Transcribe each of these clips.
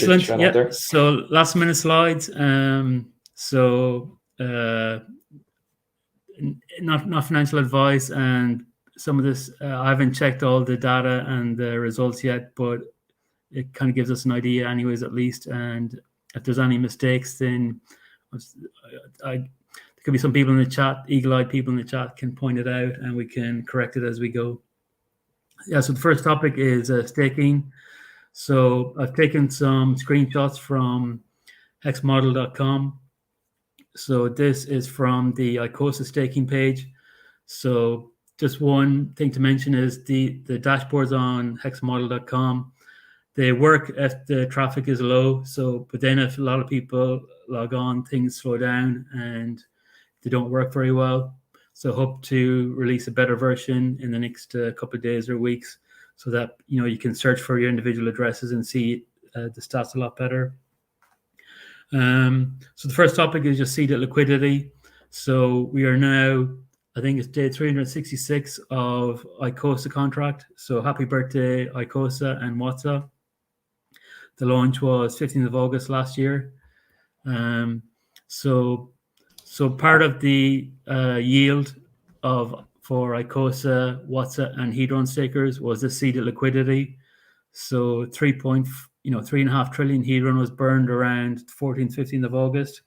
Excellent. Yeah. So last minute slides. Not financial advice, and some of this I haven't checked all the data and the results yet, but it kind of gives us an idea, anyways, at least. And if there's any mistakes, then there could be some people in the chat, eagle-eyed people in the chat, can point it out, and we can correct it as we go. Yeah. So the first topic is staking. So I've taken some screenshots from hexmodel.com. So this is from the Icosa staking page. So just one thing to mention is the dashboards on hexmodel.com. They work if the traffic is low. So, but then if a lot of people log on, things slow down and they don't work very well. So hope to release a better version in the next couple of days or weeks, so that you can search for your individual addresses and see the stats a lot better. So the first topic is just seeded liquidity. So we are now, I think it's day 366 of Icosa contract. So happy birthday, Icosa and WhatsApp. The launch was 15th of August last year. So part of the yield for Icosa, WhatsApp, and Hedron stakers was the seeded liquidity. So 3.5 trillion Hedron was burned around 14th, 15th of August.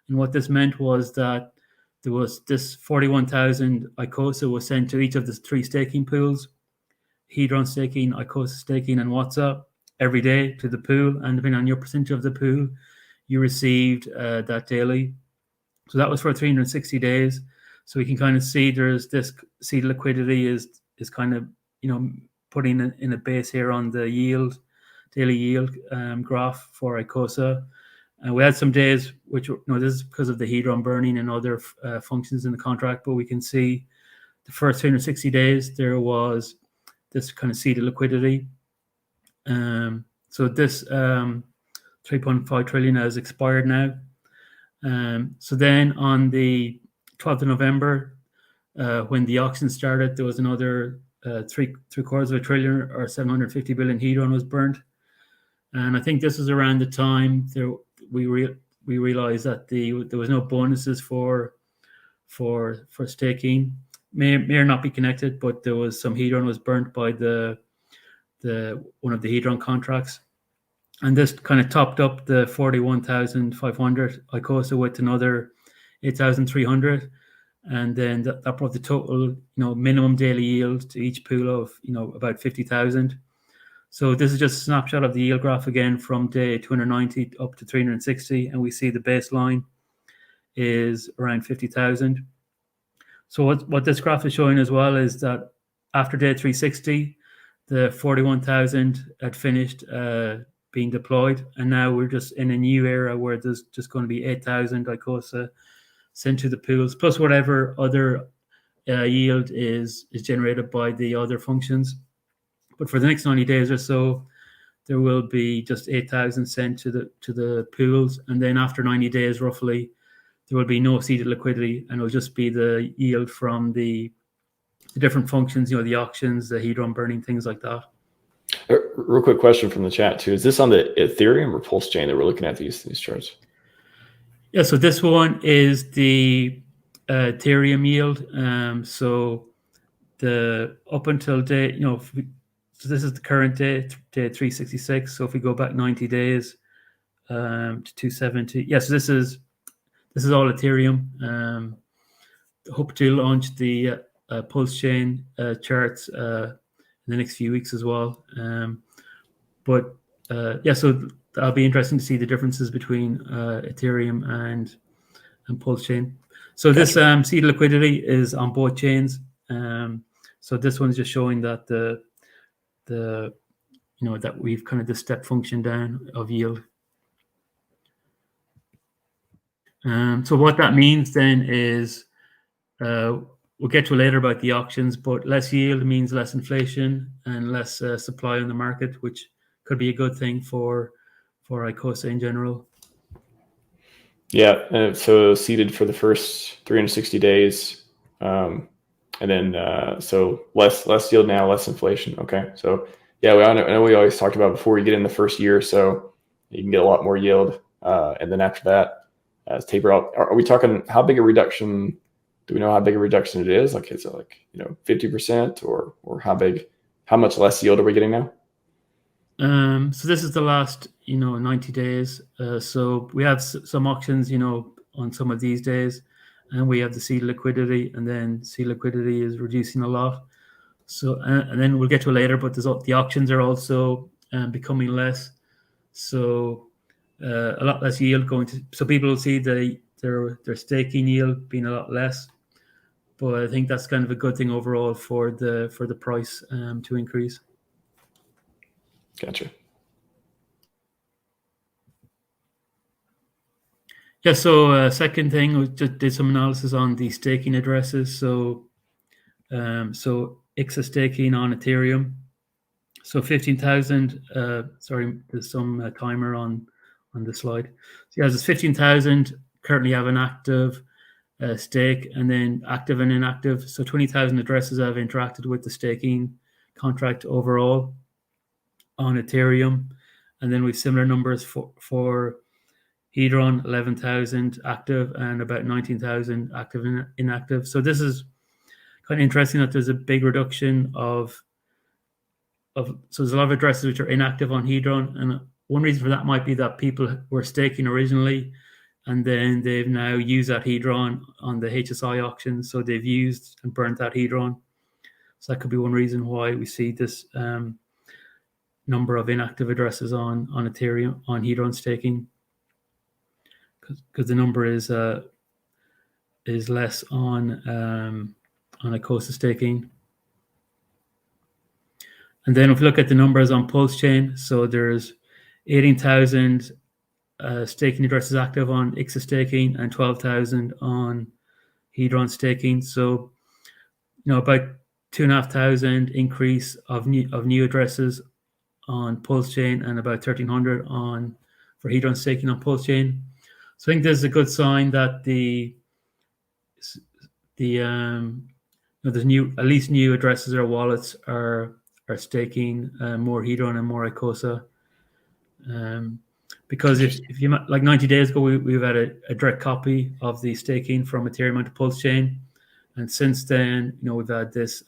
And what this meant was that there was this 41,000 Icosa was sent to each of the three staking pools, Hedron staking, Icosa staking, and WhatsApp, every day to the pool. And depending on your percentage of the pool, you received that daily. So that was for 360 days. So we can kind of see there's this seed liquidity is kind of, putting in a base here on the yield, daily yield graph for Icosa. And we had some days which, this is because of the Hedron burning and other functions in the contract, but we can see the first 360 days, there was this kind of seeded liquidity. So this 3.5 trillion has expired now. So then on the 12th of November, when the auction started, there was another three quarters of a trillion, or 750 billion Hedron was burnt. And I think this was around the time we realized that there was no bonuses for staking. May or not be connected, but there was some Hedron was burnt by the one of the Hedron contracts. And this kind of topped up the 41,500 Icosa with another 8,300. And then that brought the total, minimum daily yield to each pool of, about 50,000. So this is just a snapshot of the yield graph again from day 290 up to 360. And we see the baseline is around 50,000. So what this graph is showing as well is that after day 360, the 41,000 had finished being deployed. And now we're just in a new era where there's just going to be 8,000 Icosa sent to the pools, plus whatever other yield is generated by the other functions. But for the next 90 days or so, there will be just 8,000 sent to the pools. And then after 90 days, roughly, there will be no seeded liquidity, and it'll just be the yield from the different functions, the auctions, the Hedron burning, things like that. Real quick question from the chat too. Is this on the Ethereum or PulseChain that we're looking at these charts? Yeah, so this one is the Ethereum yield. So the up until day, so this is the current day 366. So if we go back 90 days to 270, yes, so this is all Ethereum. Hope to launch the PulseChain charts in the next few weeks as well. So that'll be interesting to see the differences between Ethereum and PulseChain. So this seed liquidity is on both chains. So this one's just showing that that we've kind of the step function down of yield. So what that means then is we'll get to later about the auctions, but less yield means less inflation and less supply on the market, which could be a good thing for Icosa in general. Yeah, so seeded for the first 360 days, and then so less yield now, less inflation. Okay, so yeah, I know we always talked about before you get in the first year or so, you can get a lot more yield. And then after that, as taper out, are we talking how big a reduction? Do we know how big a reduction it is? Like, is it like 50% or how much less yield are we getting now? So this is the last 90 days. So we have some auctions on some of these days, and we have the seed liquidity, and then seed liquidity is reducing a lot. So and then we'll get to it later, but the auctions are also becoming less. So a lot less yield going to. So people will see their staking yield being a lot less. But I think that's kind of a good thing overall for the price to increase. Gotcha. Yeah, so second thing, we just did some analysis on the staking addresses. So ICSA staking on Ethereum. So 15,000, sorry, there's some timer on the slide. So yeah, there's 15,000 currently have an active stake, and then active and inactive. So 20,000 addresses have interacted with the staking contract overall on Ethereum. And then we've similar numbers for Hedron, 11,000 active and about 19,000 active and inactive. So this is kind of interesting that there's a big reduction of so there's a lot of addresses which are inactive on Hedron, and one reason for that might be that people were staking originally, and then they've now used that Hedron on the HSI auction, so they've used and burnt that Hedron. So that could be one reason why we see this number of inactive addresses on Ethereum on Hedron staking, because the number is less on Icosa staking. And then if we look at the numbers on PulseChain, so there's 18,000 staking addresses active on ICSA staking and 12,000 on Hedron staking. So, about 2,500 increase of new addresses on PulseChain and about 1,300 for Hedron staking on PulseChain. So I think this is a good sign that there's at least new addresses or wallets are staking more Hedron and more Icosa. Because if you like 90 days ago, we've had a direct copy of the staking from Ethereum onto PulseChain, and since then, we've had this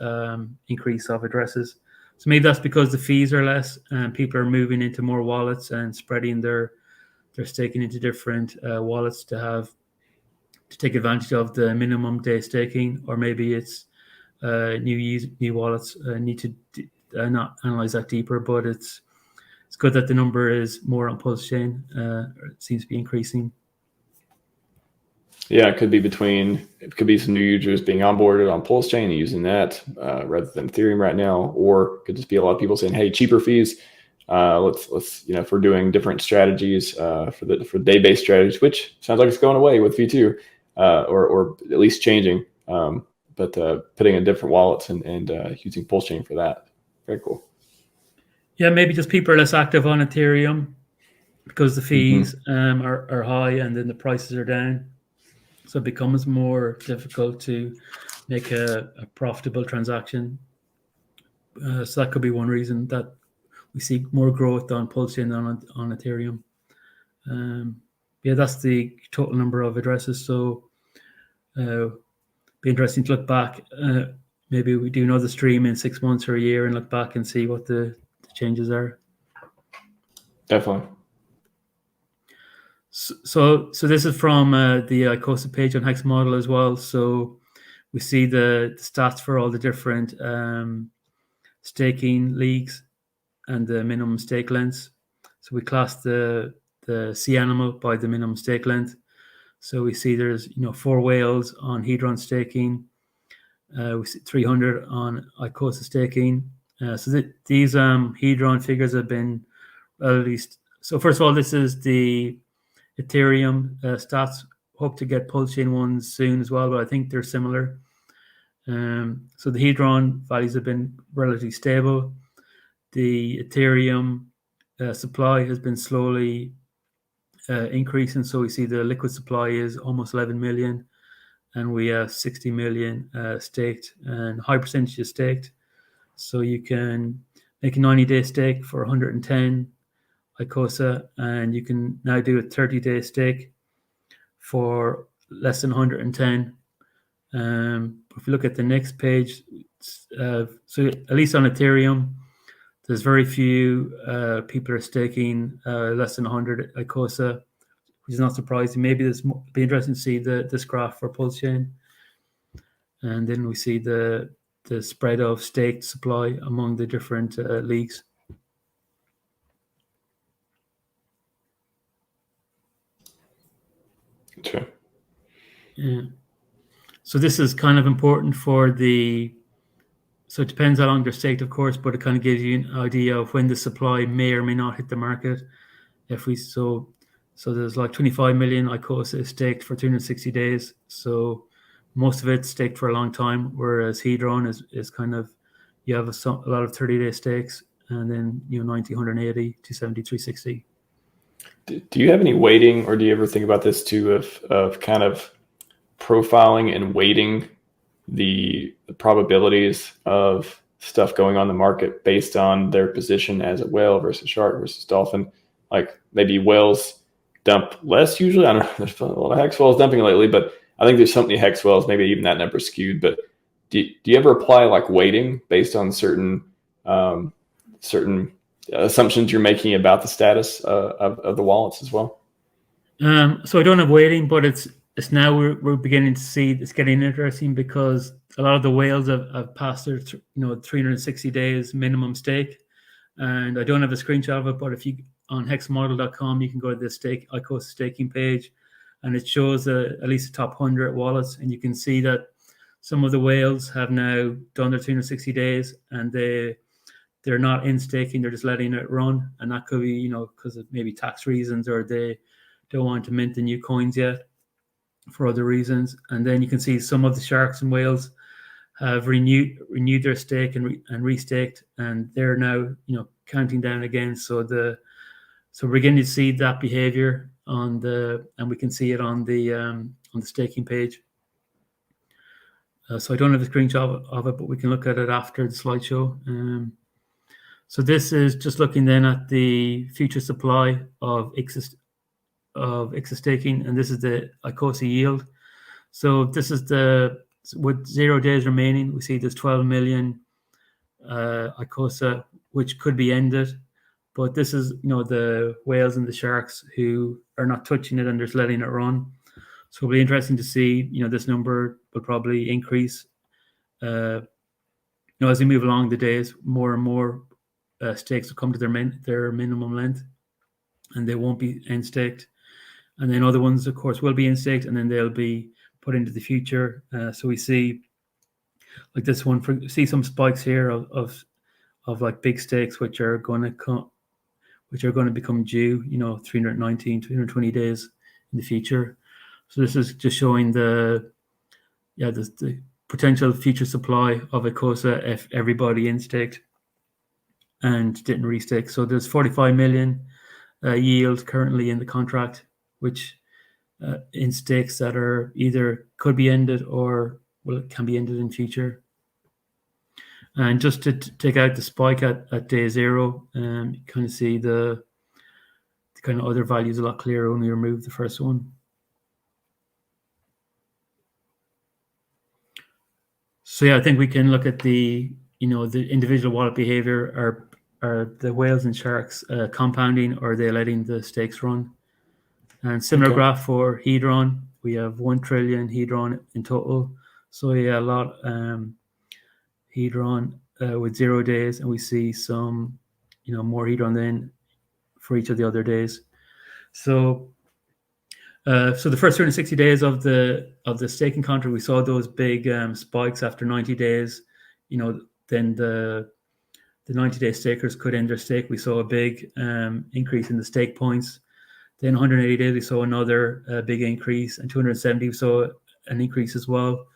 increase of addresses. So maybe that's because the fees are less and people are moving into more wallets and spreading their staking into different wallets to take advantage of the minimum day staking, or maybe it's new wallets. Need to not analyze that deeper, but it's good that the number is more on PulseChain. It seems to be increasing. Yeah, it could be some new users being onboarded on PulseChain and using that rather than Ethereum right now, or it could just be a lot of people saying, "Hey, cheaper fees. Let's if we're doing different strategies for day-based strategies, which sounds like it's going away with V2, or at least changing, but putting in different wallets and using PulseChain for that. Very cool. Yeah, maybe just people are less active on Ethereum because the fees are high and then the prices are down. So it becomes more difficult to make a profitable transaction. So that could be one reason that we see more growth on PulseChain than on Ethereum. Yeah, that's the total number of addresses. So be interesting to look back. Maybe we do another stream in 6 months or a year and look back and see what the changes are. Definitely. So this is from the Icosa page on Hex Model as well. So we see the stats for all the different staking leagues and the minimum stake lengths. So we class the sea animal by the minimum stake length. So we see there's 4 whales on Hedron staking. We see 300 on Icosa staking. So these Hedron figures have been released. So first of all, this is the Ethereum stats. Hope to get PulseChain ones soon as well, but I think they're similar. So the Hedron values have been relatively stable. The Ethereum supply has been slowly increasing. So we see the liquid supply is almost 11 million, and we have 60 million staked, and high percentage is staked. So you can make a 90-day stake for 110 Icosa, and you can now do a 30-day stake for less than 110. If you look at the next page, so at least on Ethereum, there's very few people are staking less than 100 Icosa, which is not surprising. Maybe this be interesting to see this graph for PulseChain, and then we see the spread of staked supply among the different leagues. Sure. Yeah. So this is kind of important for the. So it depends how long they're staked, of course, but it kind of gives you an idea of when the supply may or may not hit the market. If we so there's like 25 million Icosa staked for 360 days. So most of it's staked for a long time, whereas Hedron is kind of, you have a lot of 30-day stakes, and then 90, 180, 270, 360. Do you have any weighting, or do you ever think about this too, of kind of profiling and weighting the probabilities of stuff going on the market based on their position as a whale versus shark versus dolphin? Like maybe whales dump less usually. I don't know. There's a lot of hex whales dumping lately, but I think there's so many hex whales, maybe even that number skewed. But do you ever apply like weighting based on certain assumptions you're making about the status of the wallets as well? So I don't have weighting, but it's now we're beginning to see it's getting interesting, because a lot of the whales have passed their 360 days minimum stake, and I don't have a screenshot of it, but if you on hexmodel.com, you can go to the Icosa staking page, and it shows at least the top 100 wallets, and you can see that some of the whales have now done their 360 days, and they're not in staking, they're just letting it run, and that could be because of maybe tax reasons, or they don't want to mint the new coins yet for other reasons. And then you can see some of the sharks and whales have renewed their stake and restaked, and they're now counting down again. So we're beginning to see that behavior and we can see it on the staking page. So I don't have a screenshot of it, but we can look at it after the slideshow. So this is just looking then at the future supply of ICSA staking, and this is the Icosa yield. So this is with 0 days remaining, we see there's 12 million Icosa, which could be ended. But this is the whales and the sharks who are not touching it and just letting it run. So it'll be interesting to see. This number will probably increase. As we move along the days, more and more stakes will come to their minimum length, and they won't be end staked. And then other ones, of course, will be in staked, and then they'll be put into the future. So we see like this one, see some spikes here of like big stakes, which are going to become due, 319, 320 days in the future. So this is just showing the potential future supply of Icosa if everybody in staked and didn't restake. So there's 45 million yield currently in the contract, which in stakes that are either could be ended or can be ended in future. And just to take out the spike at day 0, you kind of see the kind of other values a lot clearer when we remove the first one. So yeah, I think we can look at the individual wallet behavior. Are the whales and sharks compounding, or are they letting the stakes run? And similar graph for Hedron. We have 1 trillion Hedron in total. So yeah, a lot Hedron with 0 days, and we see some more Hedron then for each of the other days. So the first 360 days of the staking contract, we saw those big spikes after 90 days. Then the 90-day stakers could end their stake. We saw a big increase in the stake points. Then 180 days, we saw another big increase, and 270 we saw an increase as well.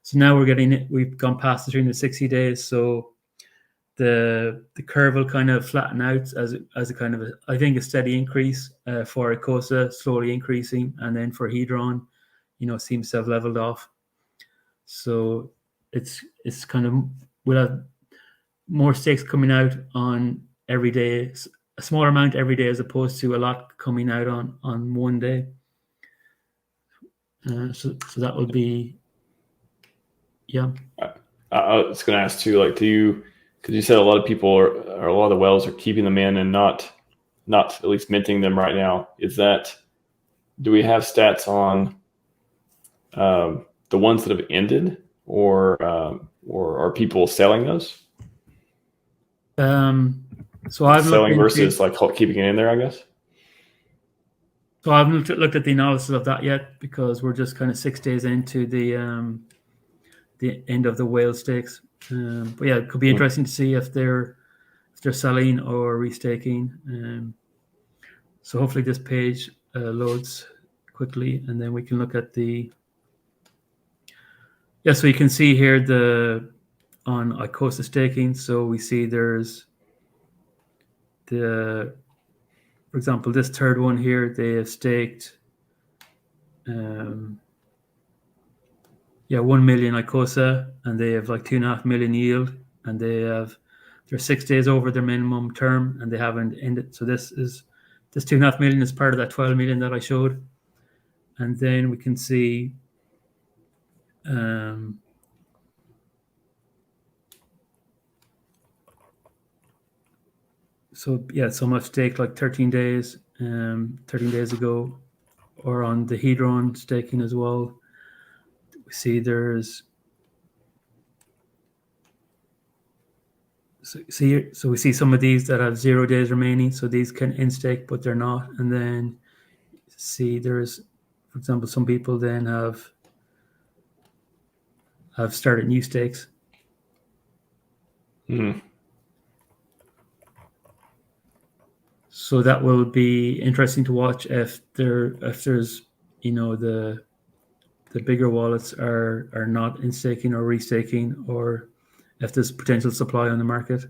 So now we've gone past the 360 days. So the curve will kind of flatten out as a kind of I think a steady increase for Icosa, slowly increasing, and then for Hedron, seems to have leveled off. So it's kind of, we'll have more stakes coming out on every day a smaller amount every day as opposed to a lot coming out on one day. So that will be, yeah. I was going to ask too, like, because you said a lot of people or a lot of the whales are keeping them in and not at least minting them right now. Do we have stats on the ones that have ended, or are people selling those? So I've selling versus like keeping it in there, I guess. So I haven't looked at the analysis of that yet because we're just kind of 6 days into the end of the whale stakes. But yeah, it could be interesting to see if they're selling or restaking. So hopefully this page loads quickly, and then we can look at the. Yeah, so you can see here on Icosa staking. So we see there's for example, this third one here, they have staked 1 million Icosa, and they have like 2.5 million yield, and they're 6 days over their minimum term, and they haven't ended. So this 2.5 million is part of that 12 million that I showed. And then we can see some I've staked like 13 days ago, or on the Hedron staking as well. We see so we see some of these that have 0 days remaining, so these can end stake, but they're not. And then see there's, for example, some people then have started new stakes. So that will be interesting to watch if there's the bigger wallets are not in staking or restaking, or if there's potential supply on the market.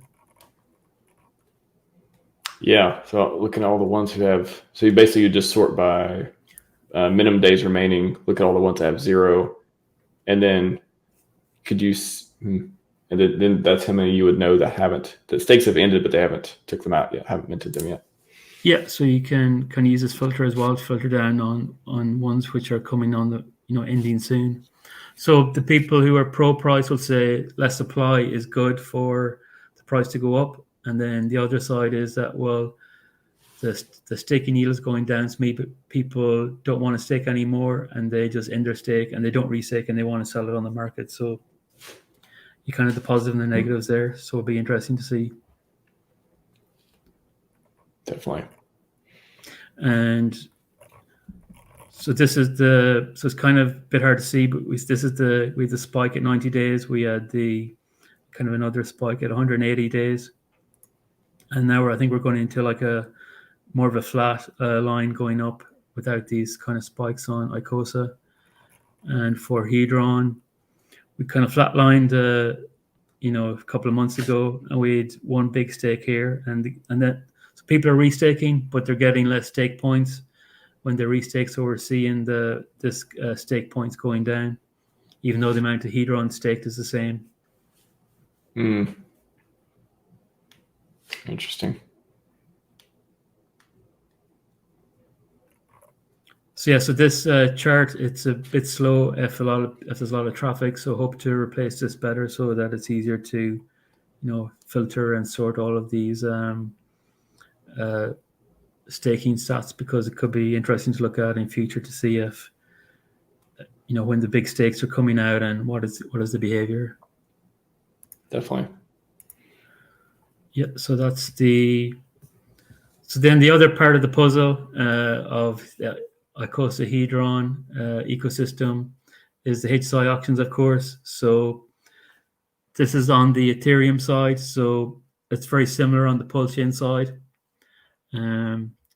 Yeah, so looking at all the ones who have, so you just sort by minimum days remaining, look at all the ones that have 0, and then and then that's how many you would know that stakes have ended, but they haven't took them out yet, haven't minted them yet. Yeah, so you can use this filter as well, filter down on ones which are coming on the ending soon. So the people who are pro price will say less supply is good for the price to go up, and then the other side is that, well, the staking yield is going down, so maybe people don't want to stake anymore, and they just end their stake and they don't restake and they want to sell it on the market. So you kind of the positive and the negatives there. So it'll be interesting to see. Definitely. And so this is so it's kind of a bit hard to see, but we have the spike at 90 days. We had the kind of another spike at 180 days. And now I think we're going into like a more of a flat line going up without these kind of spikes on Icosa. And for Hedron, we kind of flatlined a couple of months ago, and we had one big stake here, and that so people are restaking, but they're getting less stake points when they restake. So we're seeing this stake points going down, even though the amount of Hedron staked is the same. Interesting. So yeah, so this chart, it's a bit slow if there's a lot of traffic. So hope to replace this better so that it's easier to, filter and sort all of these staking stats, because it could be interesting to look at in future to see if, when the big stakes are coming out and what is the behavior. Definitely. Yeah, so that's so then the other part of the puzzle of Icosa Hedron ecosystem is the HSI auctions, of course. So this is on the Ethereum side, so it's very similar on the PulseChain side.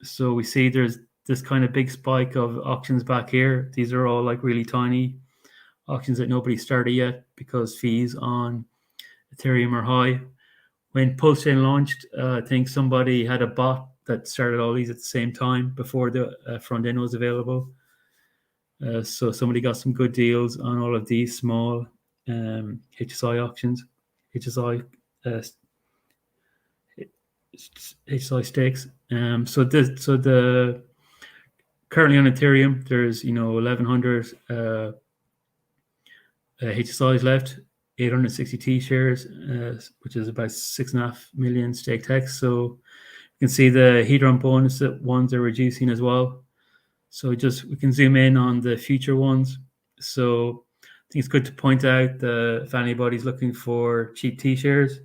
So we see there's this kind of big spike of auctions back here. These are all like really tiny auctions that nobody started yet because fees on Ethereum are high. When PulseChain launched, I think somebody had a bot that started all these at the same time before the front end was available. So somebody got some good deals on all of these small HSI auctions, HSI HSI stakes. So the currently on Ethereum, there's 1,100 HSIs left, 860 T shares, which is about 6.5 million staked hex. So you can see the Hedron bonus ones are reducing as well. So we can zoom in on the future ones. So I think it's good to point out that if anybody's looking for cheap T shares,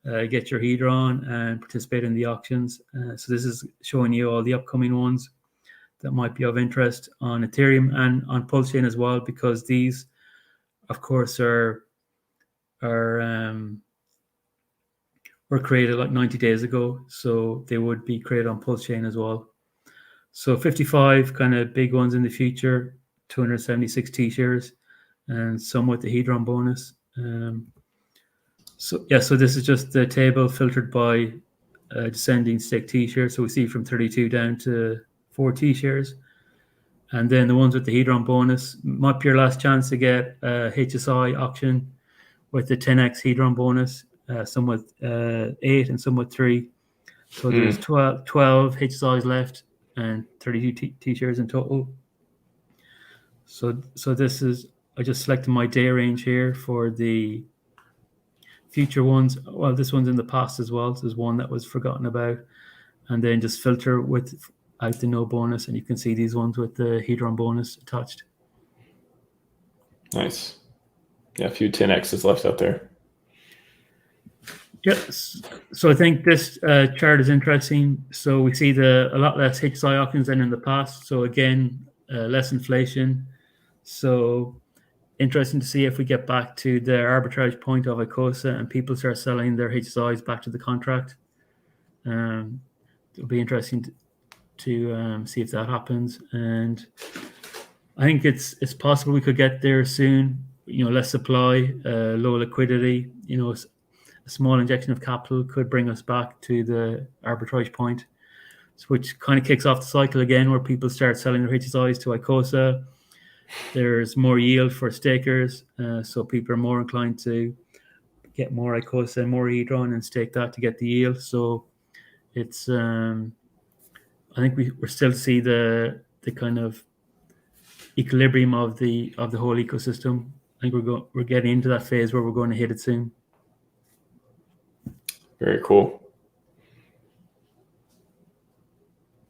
get your Hedron and participate in the auctions. So this is showing you all the upcoming ones that might be of interest on Ethereum and on PulseChain as well, because these, of course, were created like 90 days ago, so they would be created on PulseChain as well. So 55 kind of big ones in the future, 276 T shares, and some with the Hedron bonus. So this is just the table filtered by descending stake T shares. So we see from 32 down to 4 T shares. And then the ones with the Hedron bonus might be your last chance to get a HSI auction with the 10x Hedron bonus, some with 8 and some with 3. So there's 12 HSIs left and 32 T shares in total. So this is, I just selected my day range here for the future ones. Well, this one's in the past as well. So there's one that was forgotten about. And then just filter out the no bonus, and you can see these ones with the Hedron bonus attached. Nice. Yeah, a few 10x's left out there. Yes. So I think this chart is interesting. So we see a lot less HSI auctions than in the past. So again, less inflation. So interesting to see if we get back to the arbitrage point of Icosa and people start selling their HSIs back to the contract. It'll be interesting to see if that happens. And I think it's possible we could get there soon. Less supply, low liquidity. A small injection of capital could bring us back to the arbitrage point, which kind of kicks off the cycle again, where people start selling their HSIs to Icosa. There's more yield for stakers, so people are more inclined to get more Icosa and more Hedron and stake that to get the yield. So it's I think we're still see the kind of equilibrium of the whole ecosystem. I think we're getting into that phase where we're going to hit it soon. Very cool.